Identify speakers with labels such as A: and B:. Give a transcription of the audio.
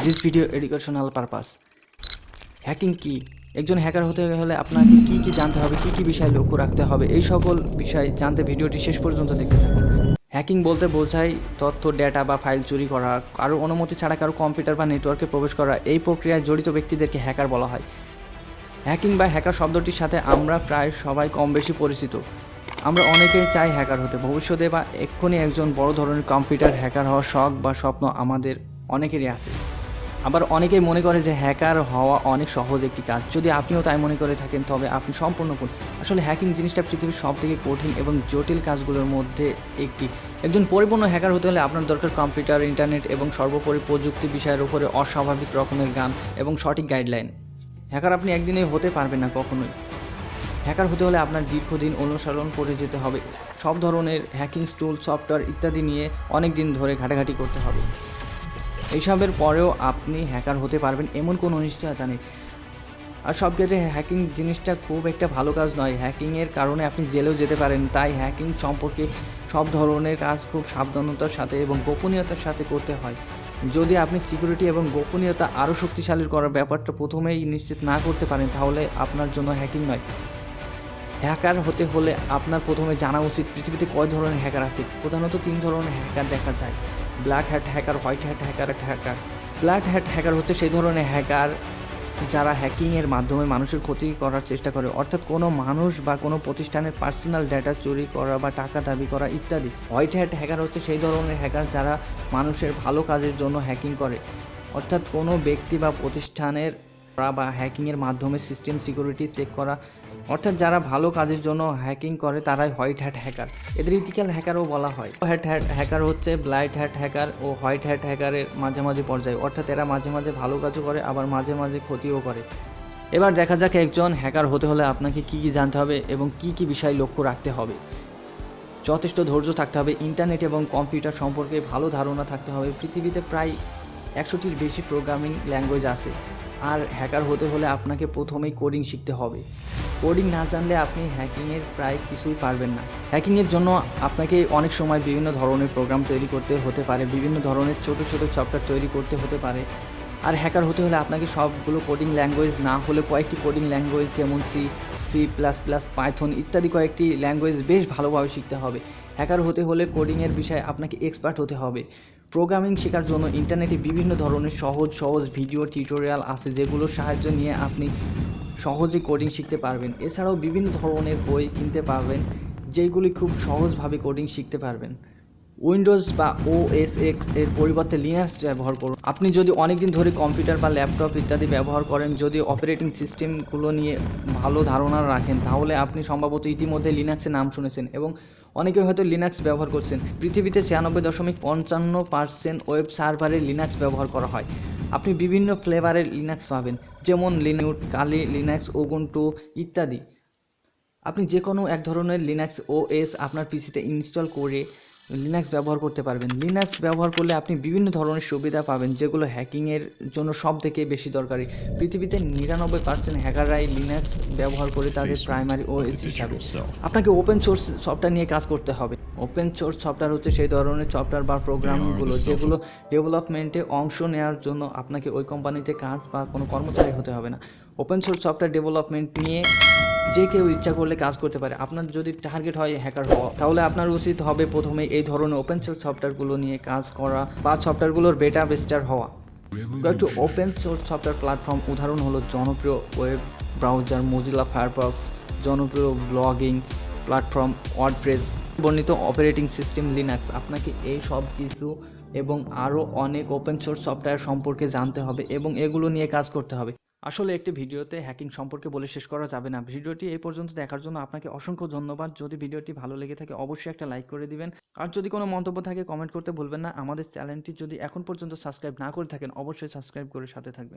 A: This video educational purpose. Hacking কি? একজন hacker হতে হলে আপনাকে কি কি জানতে হবে, কি কি বিষয় লক্ষ্য রাখতে হবে, এই সকল বিষয় জানতে ভিডিওটি শেষ পর্যন্ত দেখতে থাকুন। হ্যাকিং বলতে বোঝায় তথ্য, ডেটা বা ফাইল চুরি করা, কারো অনুমতি ছাড়া কারো কম্পিউটার বা নেটওয়ার্কে প্রবেশ করা। এই প্রক্রিয়ায় জড়িত ব্যক্তিদেরকে হ্যাকার বলা হয়। হ্যাকিং বা হ্যাকার শব্দটির সাথে আমরা প্রায় সবাই কম বেশি পরিচিত। আমরা অনেকেই চাই হ্যাকার হতে, ভবিষ্যতে বা এক্ষুনি একজন বড় ধরনের কম্পিউটার হ্যাকার হওয়ার শখ বা স্বপ্ন আমাদের অনেকেরই আছে। আবার অনেকেই মনে করে যে হ্যাকার হওয়া অনেক সহজ একটি কাজ। যদি আপনিও তাই মনে করে থাকেন তবে আপনি সম্পূর্ণ ভুল। আসলে হ্যাকিং জিনিসটা পৃথিবীর সবথেকে কঠিন এবং জটিল কাজগুলোর মধ্যে একটি। একজন পরিপূর্ণ হ্যাকার হতে হলে আপনার দরকার কম্পিউটার, ইন্টারনেট এবং সর্বোপরি প্রযুক্তি বিষয়ের উপরে অস্বাভাবিক রকমের জ্ঞান এবং সঠিক গাইডলাইন। হ্যাকার আপনি একদিনেই হতে পারবেন না কখনোই। হ্যাকার হতে হলে আপনার দীর্ঘদিন অনুসরণ করে যেতে হবে। সব ধরনের হ্যাকিং টুল, সফটওয়্যার ইত্যাদি নিয়ে অনেক দিন ধরে ঘাটাঘাটি করতে হবে। এইসবের পরেও আপনি হ্যাকার হতে পারবেন এমন কোনো নিশ্চয়তা নেই। আর সব ক্ষেত্রে হ্যাকিং জিনিসটা খুব একটা ভালো কাজ নয়। হ্যাকিংয়ের কারণে আপনি জেলেও যেতে পারেন। তাই হ্যাকিং সম্পর্কে সব ধরনের কাজ খুব সাবধানতার সাথে এবং গোপনীয়তার সাথে করতে হয়। যদি আপনি সিকিউরিটি এবং গোপনীয়তা আরও শক্তিশালী করার ব্যাপারটা প্রথমেই নিশ্চিত না করতে পারেন তাহলে আপনার জন্য হ্যাকিং নয়। হ্যাকার হতে হলে আপনার প্রথমে জানা উচিত পৃথিবীতে কয় ধরনের হ্যাকার আছে। প্রধানত 3 ধরনের হ্যাকার দেখা যায়: black hat hacker, white hat hacker. Black hat hacker হচ্ছে সেই ধরনের হ্যাকার যারা হ্যাকিংয়ের মাধ্যমে মানুষের ক্ষতি করার চেষ্টা করে, অর্থাৎ কোনো মানুষ বা কোনো প্রতিষ্ঠানের পার্সোনাল ডেটা চুরি করা বা টাকা দাবি করা ইত্যাদি। হোয়াইট হ্যাট হ্যাকার হচ্ছে সেই ধরনের হ্যাকার যারা মানুষের ভালো কাজের জন্য হ্যাকিং করে, অর্থাৎ কোনো ব্যক্তি বা প্রতিষ্ঠানের বা হ্যাকিংয়ের মাধ্যমে সিস্টেম সিকিউরিটি চেক করা, অর্থাৎ যারা ভালো কাজের জন্য হ্যাকিং করে তারাই হোয়াইট হ্যাট হ্যাকার। এদের ইথিক্যাল হ্যাকারও বলা হয়। হ্যাট হ্যাকার হচ্ছে ব্ল্যাক হ্যাট হ্যাকার ও হোয়াইট হ্যাট হ্যাকারের মাঝামাঝি পর্যায়ে, অর্থাৎ এরা মাঝে মাঝে ভালো কাজও করে আবার মাঝে মাঝে ক্ষতিও করে। এবার দেখা যাক একজন হ্যাকার হতে হলে আপনাকে কি কি জানতে হবে এবং কি কি বিষয় লক্ষ্য রাখতে হবে। যথেষ্ট ধৈর্য থাকতে হবে, ইন্টারনেট এবং কম্পিউটার সম্পর্কে ভালো ধারণা থাকতে হবে। পৃথিবীতে প্রায় 100টির বেশি প্রোগ্রামিং ল্যাঙ্গুয়েজ আছে। আর হ্যাকার হতে হলে আপনাকে প্রথমেই কোডিং শিখতে হবে। কোডিং না জানলে আপনি হ্যাকিংয়ের প্রায় কিছুই পারবেন না। হ্যাকিংয়ের জন্য আপনাকে অনেক সময় বিভিন্ন ধরনের প্রোগ্রাম তৈরি করতে হতে পারে, বিভিন্ন ধরনের ছোট ছোট সফটওয়্যার তৈরি করতে হতে পারে। আর হ্যাকার হতে হলে আপনাকে সবগুলো কোডিং ল্যাঙ্গুয়েজ না হলে কয়েকটি কোডিং ল্যাঙ্গুয়েজ যেমন সি++, পাইথন ইত্যাদি কয়েকটি ল্যাঙ্গুয়েজ বেশ ভালোভাবে শিখতে হবে। হ্যাকার হতে হলে কোডিংয়ের বিষয়ে আপনাকে এক্সপার্ট হতে হবে। প্রোগ্রামিং শেখার জন্য ইন্টারনেটে বিভিন্ন ধরনের সহজ ভিডিও টিউটোরিয়াল আছে যেগুলোর সাহায্য নিয়ে আপনি সহজে কোডিং শিখতে পারবেন। এছাড়াও বিভিন্ন ধরনের বই কিনতে পারবেন যেগুলি খুব সহজভাবে কোডিং শিখতে পারবেন। উইন্ডোজ বা OS X এর পরিবর্তে লিনাক্স ব্যবহার করুন। আপনি যদি অনেকদিন ধরে কম্পিউটার বা ল্যাপটপ ইত্যাদি ব্যবহার করেন, যদি অপারেটিং সিস্টেমগুলো নিয়ে ভালো ধারণা রাখেন তাহলে আপনি সম্ভবত ইতিমধ্যে লিনাক্সের নাম শুনেছেন এবং অনেকে হয়তো লিনাক্স ব্যবহার করছেন। পৃথিবীতে 96.55% ওয়েব সার্ভারে লিনাক্স ব্যবহার করা হয়। আপনি বিভিন্ন ফ্লেভারের লিনাক্স পাবেন, যেমন লিনাক্স, কালি লিনাক্স, উবুন্টু ইত্যাদি। আপনি যে কোনো এক ধরনের লিনাক্স OS আপনার পিসিতে ইনস্টল করে লিনাক্স ব্যবহার করতে পারবেন। লিনাক্স ব্যবহার করলে আপনি বিভিন্ন ধরনের সুবিধা পাবেন যেগুলো হ্যাকিংয়ের জন্য সবথেকে বেশি দরকারি। পৃথিবীতে 99% হ্যাকাররাই লিনাক্স ব্যবহার করে তাদের প্রাইমারি OS হিসাবে। আপনাকে ওপেন সোর্স সফটওয়্যার নিয়ে কাজ করতে হবে। ওপেন সোর্স সফটওয়্যার হচ্ছে সেই ধরনের সফটওয়্যার বা প্রোগ্রামগুলো যেগুলো ডেভেলপমেন্টে অংশ নেওয়ার জন্য আপনাকে ওই কোম্পানিতে কাজ বা কোনো কর্মচারী হতে হবে না। ওপেন সোর্স সফটওয়্যার ডেভেলপমেন্ট নিয়ে যে কেউ ইচ্ছা করলে কাজ করতে পারে। আপনার যদি টার্গেট হয় হ্যাকার হওয়া তাহলে আপনার উচিত হবে প্রথমে এই ধরনের ওপেন সোর্স সফটওয়্যারগুলো নিয়ে কাজ করা বা সফটওয়্যারগুলোর বেটা টেস্টার হওয়া। কয়েকটি ওপেন সোর্স সফটওয়্যার প্ল্যাটফর্ম উদাহরণ হলো জনপ্রিয় ওয়েব ব্রাউজার মোজিলা ফায়ারফক্স, জনপ্রিয় ব্লগিং প্ল্যাটফর্ম ওয়ার্ডপ্রেস, বর্ণিত অপারেটিং সিস্টেম লিনাক্স। আপনাকে এই সব কিছু এবং আরও অনেক ওপেন সোর্স সফটওয়্যার সম্পর্কে জানতে হবে এবং এগুলো নিয়ে কাজ করতে হবে। আসলে একটি ভিডিওতে হ্যাকিং সম্পর্কে বলে শেষ করা যাবে না। ভিডিওটি এই পর্যন্ত দেখার জন্য আপনাকে অসংখ্য ধন্যবাদ। যদি ভিডিওটি ভালো লেগে থাকে অবশ্যই একটা লাইক করে দিবেন। আর যদি কোনো মন্তব্য থাকে কমেন্ট করতে ভুলবেন না। আমাদের চ্যানেলটি যদি এখন পর্যন্ত সাবস্ক্রাইব না করে থাকেন অবশ্যই সাবস্ক্রাইব করে সাথে থাকবেন।